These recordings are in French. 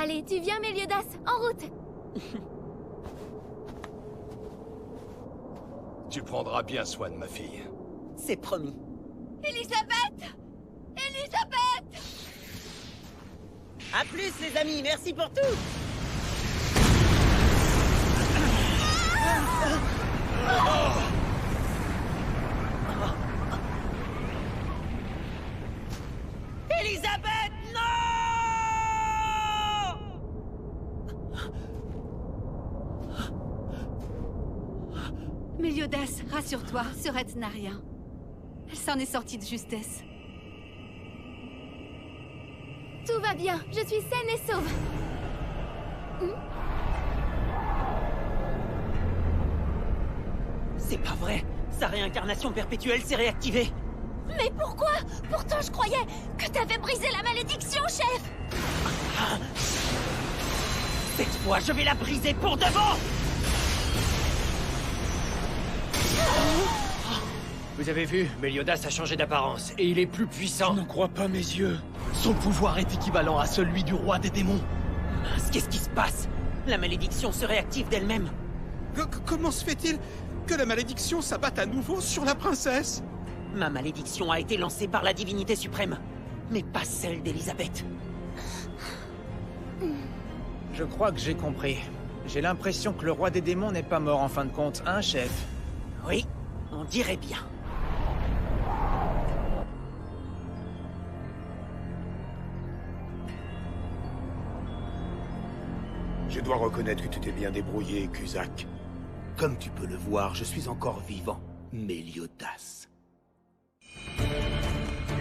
Allez, tu viens, Meliodas, en route. Tu prendras bien soin de ma fille. C'est promis. Elisabeth! Elisabeth! À plus les amis, merci pour tout. Elisabeth, non! Meliodas, rassure-toi, Sorette n'a rien. Elle s'en est sortie de justesse. Tout va bien, je suis saine et sauve. C'est pas vrai. Sa réincarnation perpétuelle s'est réactivée. Mais pourquoi? Pourtant, je croyais que t'avais brisé la malédiction, chef! Cette fois, je vais la briser pour de bon. Vous avez vu, Meliodas a changé d'apparence, et il est plus puissant. Je n'en crois pas mes yeux. Son pouvoir est équivalent à celui du roi des démons. Mince, qu'est-ce qui se passe? La malédiction se réactive d'elle-même. Comment se fait-il que la malédiction s'abatte à nouveau sur la princesse? Ma malédiction a été lancée par la divinité suprême, mais pas celle d'Elisabeth. Je crois que j'ai compris. J'ai l'impression que le roi des démons n'est pas mort en fin de compte, hein, chef? Oui, on dirait bien. Je dois reconnaître que tu t'es bien débrouillé, Cusack. Comme tu peux le voir, je suis encore vivant, Meliodas.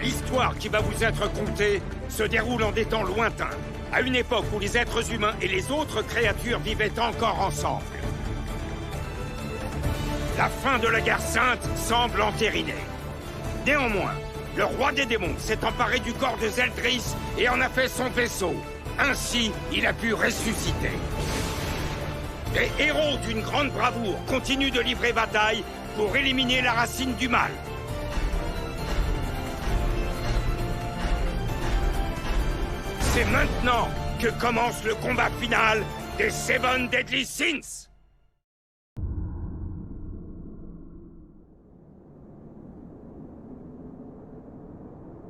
L'histoire qui va vous être contée se déroule en des temps lointains, à une époque où les êtres humains et les autres créatures vivaient encore ensemble. La fin de la guerre sainte semble entérinée. Néanmoins, le roi des démons s'est emparé du corps de Zeldris et en a fait son vaisseau. Ainsi, il a pu ressusciter. Les héros d'une grande bravoure continuent de livrer bataille pour éliminer la racine du mal. C'est maintenant que commence le combat final des Seven Deadly Sins.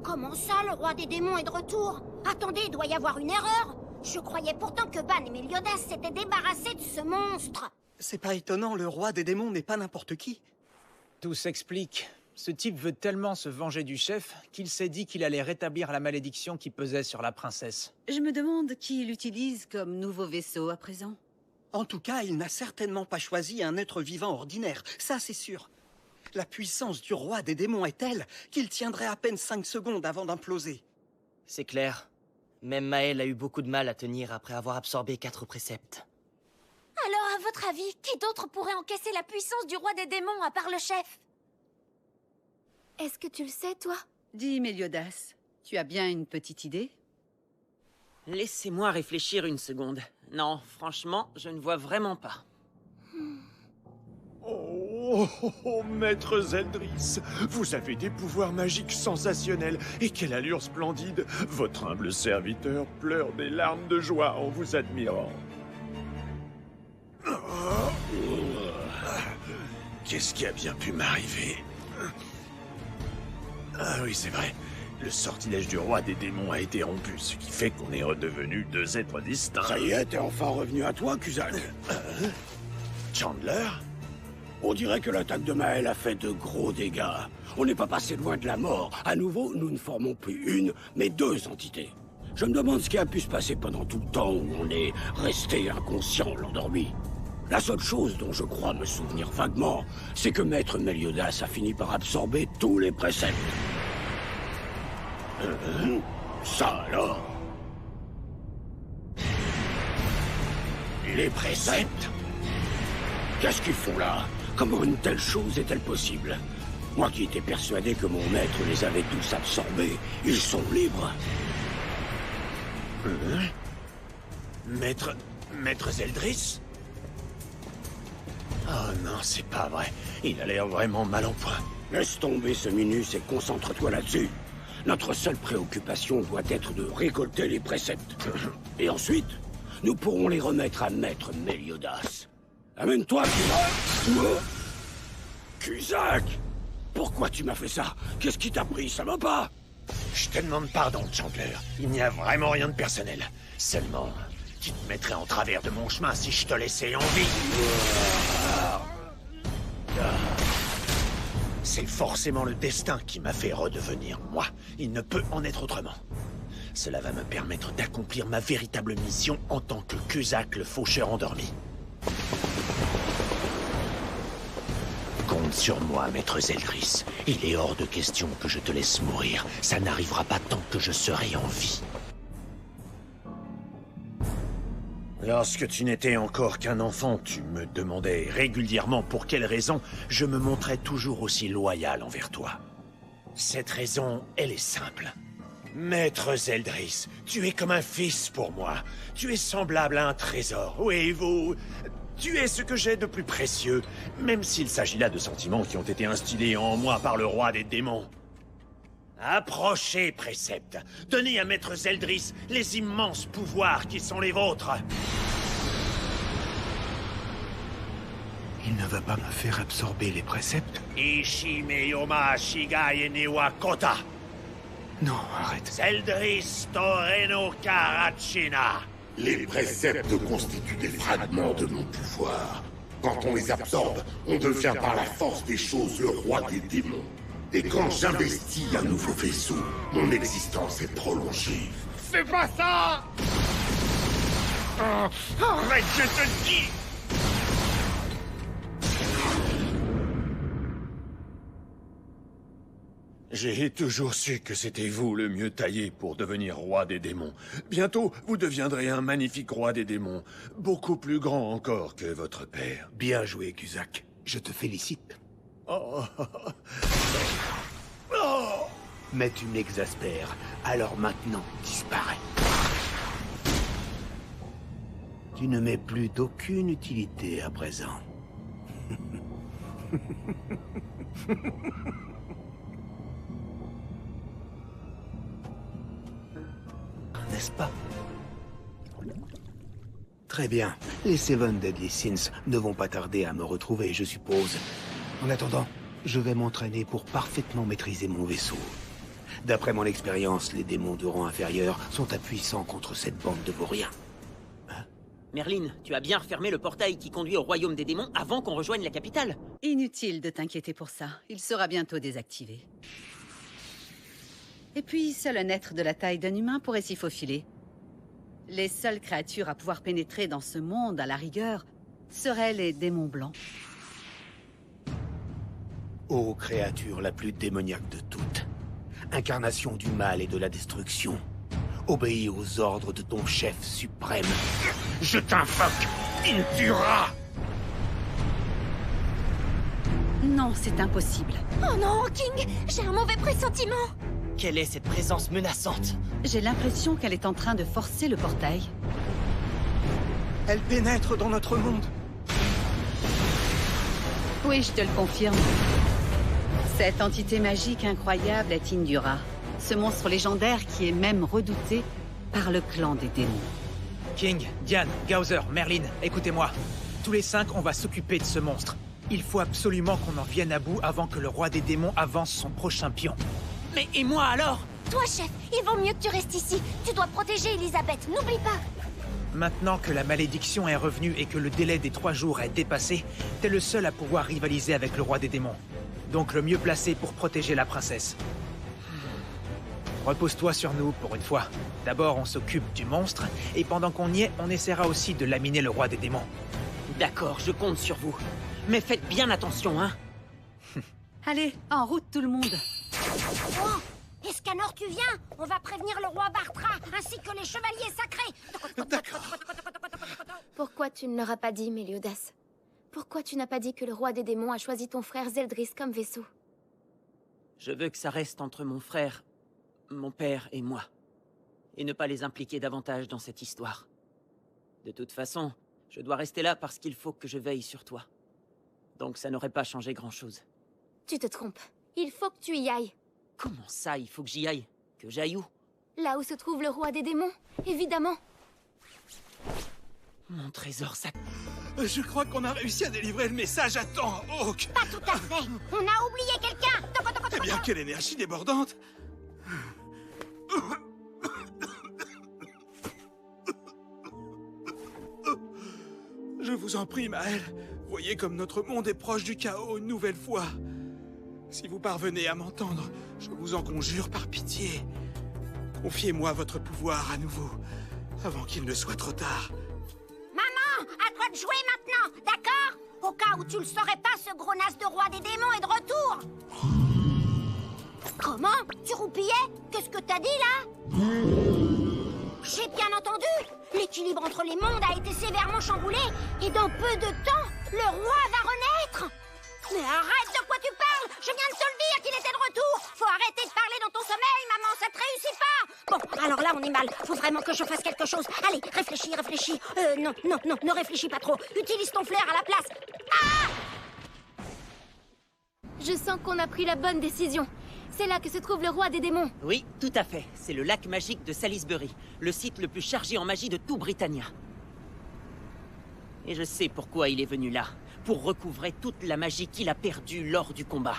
Comment ça, le roi des démons est de retour? Attendez, il doit y avoir une erreur. Je croyais pourtant que Ban et Meliodas s'étaient débarrassés de ce monstre. C'est pas étonnant, le roi des démons n'est pas n'importe qui. Tout s'explique. Ce type veut tellement se venger du chef qu'il s'est dit qu'il allait rétablir la malédiction qui pesait sur la princesse. Je me demande qui il utilise comme nouveau vaisseau à présent. En tout cas, il n'a certainement pas choisi un être vivant ordinaire, ça c'est sûr. La puissance du roi des démons est telle qu'il tiendrait à peine 5 secondes avant d'imploser. C'est clair. Même Maël a eu beaucoup de mal à tenir après avoir absorbé 4 préceptes. Alors, à votre avis, qui d'autre pourrait encaisser la puissance du roi des démons à part le chef? Est-ce que tu le sais, toi? Dis, Meliodas, tu as bien une petite idée? Laissez-moi réfléchir une seconde. Non, franchement, je ne vois vraiment pas. Maître Zeldris, vous avez des pouvoirs magiques sensationnels, et quelle allure splendide! Votre humble serviteur pleure des larmes de joie en vous admirant. Qu'est-ce qui a bien pu m'arriver? Ah oui, c'est vrai. Le sortilège du roi des démons a été rompu, ce qui fait qu'on est redevenus 2 êtres distincts. Ça y est, t'es enfin revenu à toi, Cusack. Chandler? On dirait que l'attaque de Maël a fait de gros dégâts. On n'est pas passé loin de la mort. À nouveau, nous ne formons plus une, mais 2 entités. Je me demande ce qui a pu se passer pendant tout le temps où on est resté inconscient, l'endormi. La seule chose dont je crois me souvenir vaguement, c'est que Maître Meliodas a fini par absorber tous les préceptes. Ça alors? Les préceptes? Qu'est-ce qu'ils font là? Comment une telle chose est-elle possible? Moi qui étais persuadé que mon maître les avait tous absorbés, ils sont libres. Maître Zeldris? Oh non, c'est pas vrai. Il a l'air vraiment mal en point. Laisse tomber ce minus et concentre-toi là-dessus. Notre seule préoccupation doit être de récolter les préceptes. Et ensuite, nous pourrons les remettre à Maître Meliodas. Amène-toi, Cusack! Pourquoi tu m'as fait ça? Qu'est-ce qui t'a pris? Ça va pas? Je te demande pardon, Chandler. Il n'y a vraiment rien de personnel. Seulement, tu te mettrais en travers de mon chemin si je te laissais en vie. C'est forcément le destin qui m'a fait redevenir moi. Il ne peut en être autrement. Cela va me permettre d'accomplir ma véritable mission en tant que Cusack, le faucheur endormi. Compte sur moi, maître Zeldris. Il est hors de question que je te laisse mourir. Ça n'arrivera pas tant que je serai en vie. Lorsque tu n'étais encore qu'un enfant, tu me demandais régulièrement pour quelle raison je me montrais toujours aussi loyal envers toi. Cette raison, elle est simple. Maître Zeldris, tu es comme un fils pour moi. Tu es semblable à un trésor. Oui, vous... Tu es ce que j'ai de plus précieux, même s'il s'agit là de sentiments qui ont été instillés en moi par le roi des démons. Approchez, précepte. Donnez à Maître Zeldris les immenses pouvoirs qui sont les vôtres. Il ne va pas me faire absorber les préceptes? Ishimeyoma Shigai Niwa Kota. Non, arrête. Zeldris Toreno Karachina. Les préceptes constituent des fragments de mon pouvoir. Quand on les absorbe, on devient par la force des choses le roi des démons. Et quand j'investis un nouveau vaisseau, mon existence est prolongée. Fais pas ça! Arrête, je te dis! J'ai toujours su que c'était vous le mieux taillé pour devenir roi des démons. Bientôt, vous deviendrez un magnifique roi des démons, beaucoup plus grand encore que votre père. Bien joué, Cusack. Je te félicite. Oh. Mais tu m'exaspères, alors maintenant, disparais. Tu ne m'es plus d'aucune utilité à présent. N'est-ce pas? Très bien. Les Seven Deadly Sins ne vont pas tarder à me retrouver, je suppose. En attendant, je vais m'entraîner pour parfaitement maîtriser mon vaisseau. D'après mon expérience, les démons de rang inférieur sont impuissants contre cette bande de vauriens. Merlin, tu as bien refermé le portail qui conduit au royaume des démons avant qu'on rejoigne la capitale. Inutile de t'inquiéter pour ça. Il sera bientôt désactivé. Et puis, seul un être de la taille d'un humain pourrait s'y faufiler. Les seules créatures à pouvoir pénétrer dans ce monde, à la rigueur, seraient les démons blancs. Ô créature la plus démoniaque de toutes, incarnation du mal et de la destruction, obéis aux ordres de ton chef suprême. Je t'invoque, Indura! Non, c'est impossible. Oh non, King! J'ai un mauvais pressentiment! Quelle est cette présence menaçante? J'ai l'impression qu'elle est en train de forcer le portail. Elle pénètre dans notre monde. Oui, je te le confirme. Cette entité magique incroyable est Indura. Ce monstre légendaire qui est même redouté par le clan des démons. King, Diane, Gauser, Merlin, écoutez-moi. Tous les 5, on va s'occuper de ce monstre. Il faut absolument qu'on en vienne à bout avant que le roi des démons avance son prochain pion. Mais et moi alors? Toi, chef, il vaut mieux que tu restes ici. Tu dois protéger Elisabeth, n'oublie pas. Maintenant que la malédiction est revenue et que le délai des 3 jours est dépassé, t'es le seul à pouvoir rivaliser avec le roi des démons. Donc le mieux placé pour protéger la princesse. Repose-toi sur nous pour une fois. D'abord, on s'occupe du monstre, et pendant qu'on y est, on essaiera aussi de laminer le roi des démons. D'accord, je compte sur vous. Mais faites bien attention, hein. Allez, en route tout le monde. Oh, Escanor, tu viens? On va prévenir le roi Bartra, ainsi que les chevaliers sacrés. D'accord. Pourquoi tu ne leur as pas dit, Meliodas? Pourquoi tu n'as pas dit que le roi des démons a choisi ton frère Zeldris comme vaisseau? Je veux que ça reste entre mon frère, mon père et moi. Et ne pas les impliquer davantage dans cette histoire. De toute façon, je dois rester là parce qu'il faut que je veille sur toi. Donc ça n'aurait pas changé grand-chose. Tu te trompes. Il faut que tu y ailles. Comment ça, il faut que j'y aille? Que j'aille où? Là où se trouve le roi des démons, évidemment. Mon trésor sacré. Je crois qu'on a réussi à délivrer le message à temps, Hawk. Pas tout à fait. On a oublié quelqu'un. Eh bien, quelle énergie débordante. Je vous en prie, Maël. Voyez comme notre monde est proche du chaos une nouvelle fois. Si vous parvenez à m'entendre, je vous en conjure par pitié. Confiez-moi votre pouvoir à nouveau, avant qu'il ne soit trop tard. Maman, à toi de jouer maintenant, d'accord? Au cas où tu le saurais pas, ce gros nas de roi des démons est de retour. Comment? Tu roupillais? Qu'est-ce que t'as dit, là? J'ai bien entendu. L'équilibre entre les mondes a été sévèrement chamboulé, et dans peu de temps, le roi va renaître. Mais arrête, de quoi tu parles? Je viens de te le dire qu'il était de retour. Faut arrêter de parler dans ton sommeil, maman, ça te réussit pas. Bon, alors là, on est mal. Faut vraiment que je fasse quelque chose. Allez, réfléchis. Non, ne réfléchis pas trop. Utilise ton flair à la place. Ah! Je sens qu'on a pris la bonne décision. C'est là que se trouve le roi des démons. Oui, tout à fait. C'est le lac magique de Salisbury, le site le plus chargé en magie de tout Britannia. Et je sais pourquoi il est venu là. Pour recouvrer toute la magie qu'il a perdue lors du combat.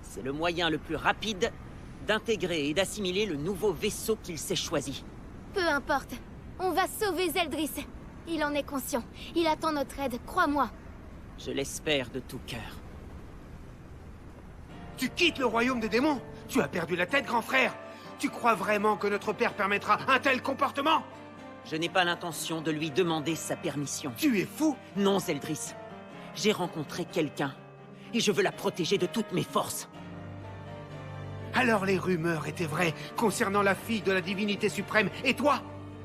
C'est le moyen le plus rapide d'intégrer et d'assimiler le nouveau vaisseau qu'il s'est choisi. Peu importe. On va sauver Zeldris. Il en est conscient. Il attend notre aide, crois-moi. Je l'espère de tout cœur. Tu quittes le royaume des démons? Tu as perdu la tête, grand frère? Tu crois vraiment que notre père permettra un tel comportement? Je n'ai pas l'intention de lui demander sa permission. Tu es fou? Non, Zeldris. J'ai rencontré quelqu'un, et je veux la protéger de toutes mes forces. Alors les rumeurs étaient vraies concernant la fille de la divinité suprême, et toi?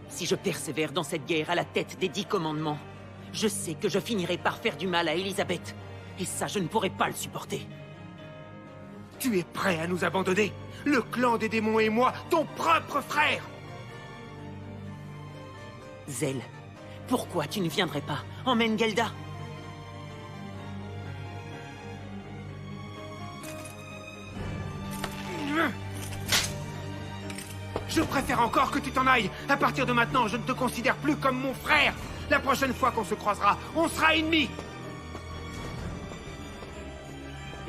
Si je persévère dans cette guerre à la tête des 10 commandements, je sais que je finirai par faire du mal à Elisabeth. Et ça, je ne pourrai pas le supporter. Tu es prêt à nous abandonner? Le clan des démons et moi, ton propre frère! Zell, pourquoi tu ne viendrais pas? Emmène Gelda. Je préfère encore que tu t'en ailles. À partir de maintenant, je ne te considère plus comme mon frère. La prochaine fois qu'on se croisera, on sera ennemis.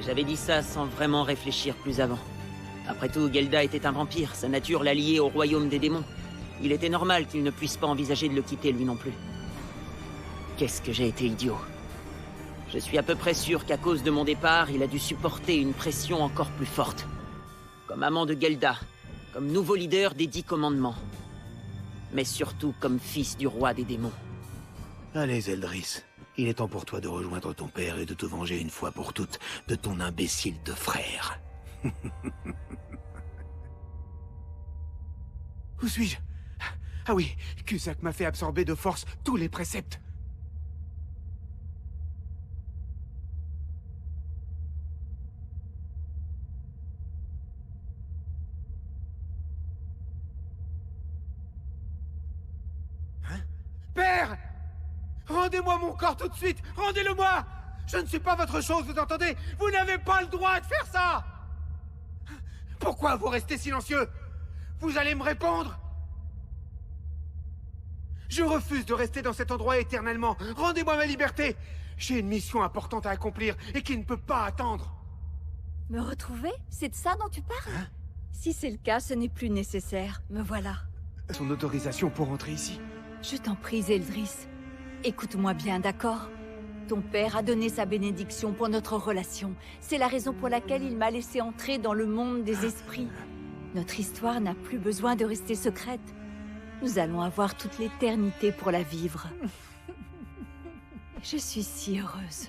J'avais dit ça sans vraiment réfléchir plus avant. Après tout, Gelda était un vampire. Sa nature l'a lié au royaume des démons. Il était normal qu'il ne puisse pas envisager de le quitter lui non plus. Qu'est-ce que j'ai été idiot. Je suis à peu près sûr qu'à cause de mon départ, il a dû supporter une pression encore plus forte. Comme amant de Gelda, comme nouveau leader des 10 commandements. Mais surtout comme fils du roi des démons. Allez, Zeldris. Il est temps pour toi de rejoindre ton père et de te venger une fois pour toutes de ton imbécile de frère. Où suis-je? Ah oui, Cusack m'a fait absorber de force tous les préceptes. Père! Rendez-moi mon corps tout de suite! Rendez-le-moi! Je ne suis pas votre chose, vous entendez? Vous n'avez pas le droit de faire ça! Pourquoi vous restez silencieux? Vous allez me répondre? Je refuse de rester dans cet endroit éternellement. Rendez-moi ma liberté! J'ai une mission importante à accomplir et qui ne peut pas attendre. Me retrouver? C'est de ça dont tu parles? Hein? Si c'est le cas, ce n'est plus nécessaire. Me voilà. Son autorisation pour entrer ici? Je t'en prie, Zeldris. Écoute-moi bien, d'accord? Ton père a donné sa bénédiction pour notre relation. C'est la raison pour laquelle il m'a laissé entrer dans le monde des esprits. Notre histoire n'a plus besoin de rester secrète. Nous allons avoir toute l'éternité pour la vivre. Je suis si heureuse.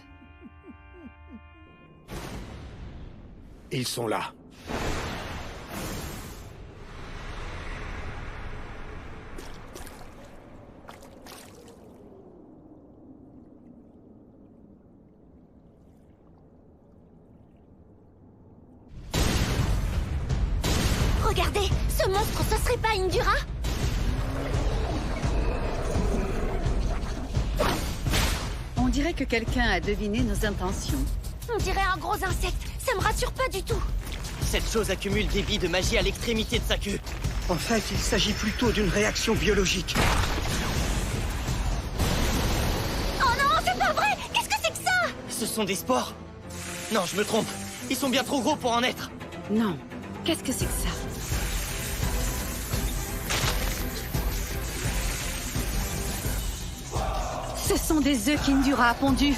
Ils sont là. Regardez, ce monstre, ce serait pas Indura? On dirait que quelqu'un a deviné nos intentions. On dirait un gros insecte. Ça me rassure pas du tout. Cette chose accumule des billes de magie à l'extrémité de sa queue. En fait, il s'agit plutôt d'une réaction biologique. Ce sont des spores? Non, je me trompe. Ils sont bien trop gros pour en être. Non. Qu'est-ce que c'est que ça? Ce sont des œufs qu'Indura a pondus.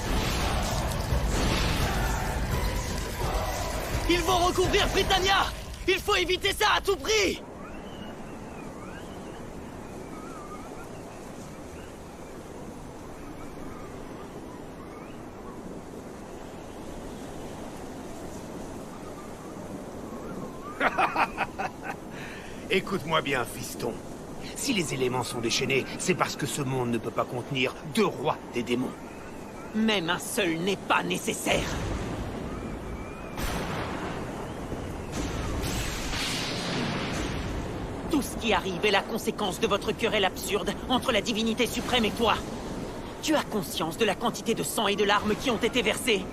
Ils vont recouvrir Britannia! Il faut éviter ça à tout prix! Écoute-moi bien, fiston. Si les éléments sont déchaînés, c'est parce que ce monde ne peut pas contenir 2 rois des démons. Même un seul n'est pas nécessaire. Tout ce qui arrive est la conséquence de votre querelle absurde entre la divinité suprême et toi. Tu as conscience de la quantité de sang et de larmes qui ont été versées?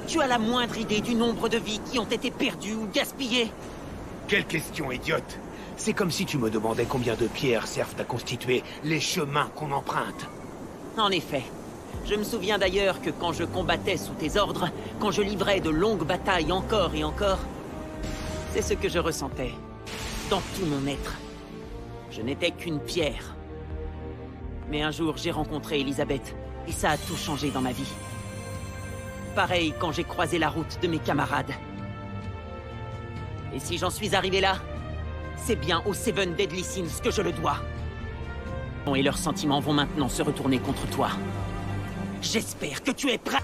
Tu as la moindre idée du nombre de vies qui ont été perdues ou gaspillées? Quelle question idiote! C'est comme si tu me demandais combien de pierres servent à constituer les chemins qu'on emprunte. En effet. Je me souviens d'ailleurs que quand je combattais sous tes ordres, quand je livrais de longues batailles encore et encore, c'est ce que je ressentais. Dans tout mon être. Je n'étais qu'une pierre. Mais un jour, j'ai rencontré Elisabeth, et ça a tout changé dans ma vie. Pareil quand j'ai croisé la route de mes camarades. Et si j'en suis arrivé là, c'est bien aux Seven Deadly Sins que je le dois. Et leurs sentiments vont maintenant se retourner contre toi. J'espère que tu es prêt.